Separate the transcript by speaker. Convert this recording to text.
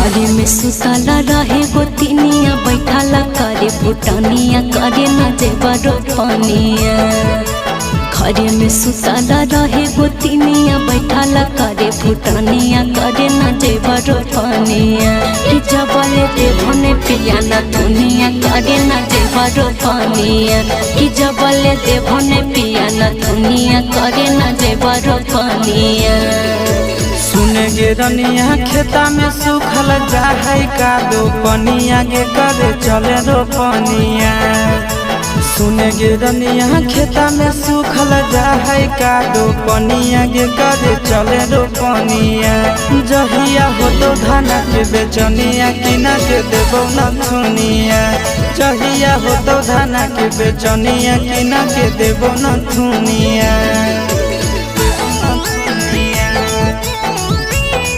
Speaker 1: घरे में सुतला रहे गोतिनिया बैठाला करे फुटनिया करे न जेबर पनिया। घरे में सुतला रहे गोतिनिया बैठाला करे फुटनिया करे न जेबर पनिया। कि जबले देवने पिया न दुनिया करे न जेबर पनिया। कि जबले देवने पिया न दुनिया करे न जेबर पनिया।
Speaker 2: सुने गे रनिया खेता में सुखल जाहै का दो पनिया गे करे चले रो पनिया। सुने गे रनिया खेता में सुखल जाहै का दो पनिया गे करे चले रो पनिया। जहिया हो तो धाना के बेचनिया किना के देबो न थुनिया। जहिया हो तो धाना के बेचनिया किना के देबो न थुनिया।